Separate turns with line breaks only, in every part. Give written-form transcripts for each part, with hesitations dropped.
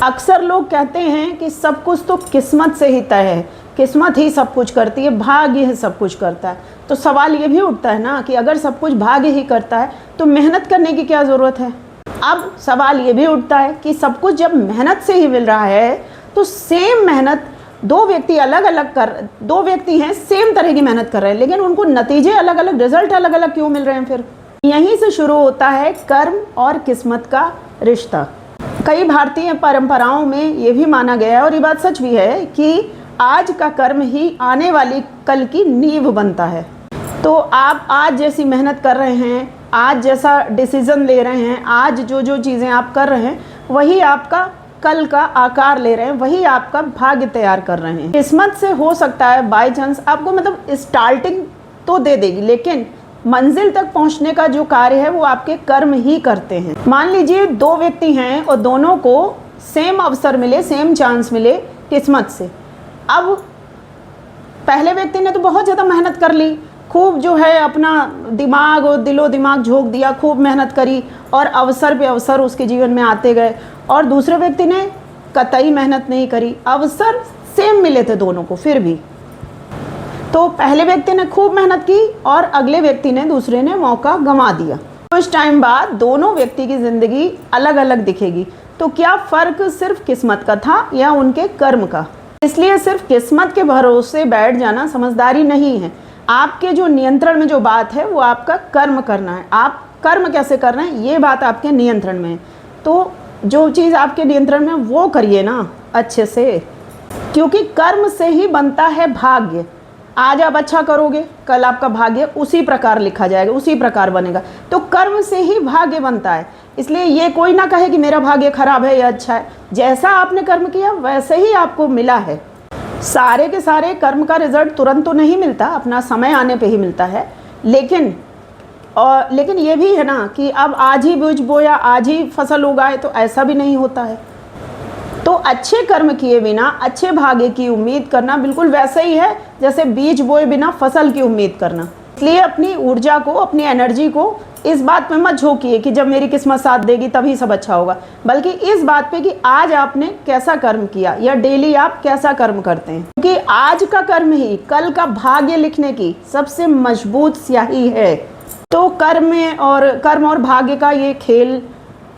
अक्सर लोग कहते हैं कि सब कुछ तो किस्मत से ही तय है, किस्मत ही सब कुछ करती है, भाग्य ही सब कुछ करता है। तो सवाल ये भी उठता है ना कि अगर सब कुछ भाग्य ही करता है तो मेहनत करने की क्या ज़रूरत है। अब सवाल ये भी उठता है कि सब कुछ जब मेहनत से ही मिल रहा है तो सेम मेहनत दो व्यक्ति हैं, सेम तरह की मेहनत कर रहे हैं, लेकिन उनको नतीजे अलग अलग, रिजल्ट अलग अलग क्यों मिल रहे हैं। फिर यहीं से शुरू होता है कर्म और किस्मत का रिश्ता। कई भारतीय परंपराओं में ये भी माना गया है और ये बात सच भी है कि आज का कर्म ही आने वाली कल की नींव बनता है। तो आप आज जैसी मेहनत कर रहे हैं, आज जैसा डिसीजन ले रहे हैं, आज जो चीज़ें आप कर रहे हैं, वही आपका कल का आकार ले रहे हैं, वही आपका भाग्य तैयार कर रहे हैं। किस्मत से हो सकता है बाय चांस आपको मतलब स्टार्टिंग तो दे देगी, लेकिन मंजिल तक पहुंचने का जो कार्य है वो आपके कर्म ही करते हैं। मान लीजिए दो व्यक्ति हैं और दोनों को सेम अवसर मिले, सेम चांस मिले किस्मत से। अब पहले व्यक्ति ने तो बहुत ज़्यादा मेहनत कर ली, खूब जो है अपना दिमाग और दिलो दिमाग झोंक दिया, खूब मेहनत करी और अवसर पे अवसर उसके जीवन में आते गए। और दूसरे व्यक्ति ने कतई मेहनत नहीं करी, अवसर सेम मिले थे दोनों को फिर भी। तो पहले व्यक्ति ने खूब मेहनत की और अगले व्यक्ति ने, दूसरे ने मौका गंवा दिया। कुछ टाइम बाद दोनों व्यक्ति की ज़िंदगी अलग अलग दिखेगी। तो क्या फ़र्क सिर्फ किस्मत का था या उनके कर्म का? इसलिए सिर्फ किस्मत के भरोसे बैठ जाना समझदारी नहीं है। आपके जो नियंत्रण में जो बात है वो आपका कर्म करना है। आप कर्म कैसे कर रहे हैं ये बात आपके नियंत्रण में है। तो जो चीज़ आपके नियंत्रण में वो करिए ना अच्छे से, क्योंकि कर्म से ही बनता है भाग्य। आज आप अच्छा करोगे, कल आपका भाग्य उसी प्रकार लिखा जाएगा, उसी प्रकार बनेगा। तो कर्म से ही भाग्य बनता है। इसलिए ये कोई ना कहे कि मेरा भाग्य खराब है या अच्छा है। जैसा आपने कर्म किया वैसे ही आपको मिला है। सारे के सारे कर्म का रिजल्ट तुरंत तो नहीं मिलता, अपना समय आने पे ही मिलता है। लेकिन ये भी है ना कि अब आज ही बीज बोया, आज ही फसल उगाए, तो ऐसा भी नहीं होता है। तो अच्छे कर्म किए बिना अच्छे भाग्य की उम्मीद करना बिल्कुल वैसे ही है जैसे बीज बोए बिना फसल की उम्मीद करना। इसलिए अपनी ऊर्जा को, अपनी एनर्जी को इस बात पे मत झोंकिए कि जब मेरी किस्मत साथ देगी तभी सब अच्छा होगा, बल्कि इस बात पे कि आज आपने कैसा कर्म किया या डेली आप कैसा कर्म करते हैं। क्योंकि आज का कर्म ही कल का भाग्य लिखने की सबसे मजबूत स्याही है। तो कर्म और भाग्य का ये खेल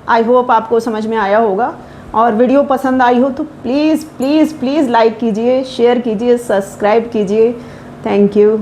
आई होप आपको समझ में आया होगा। और वीडियो पसंद आई हो तो प्लीज़ प्लीज़ प्लीज़ लाइक कीजिए, शेयर कीजिए, सब्सक्राइब कीजिए। Thank you.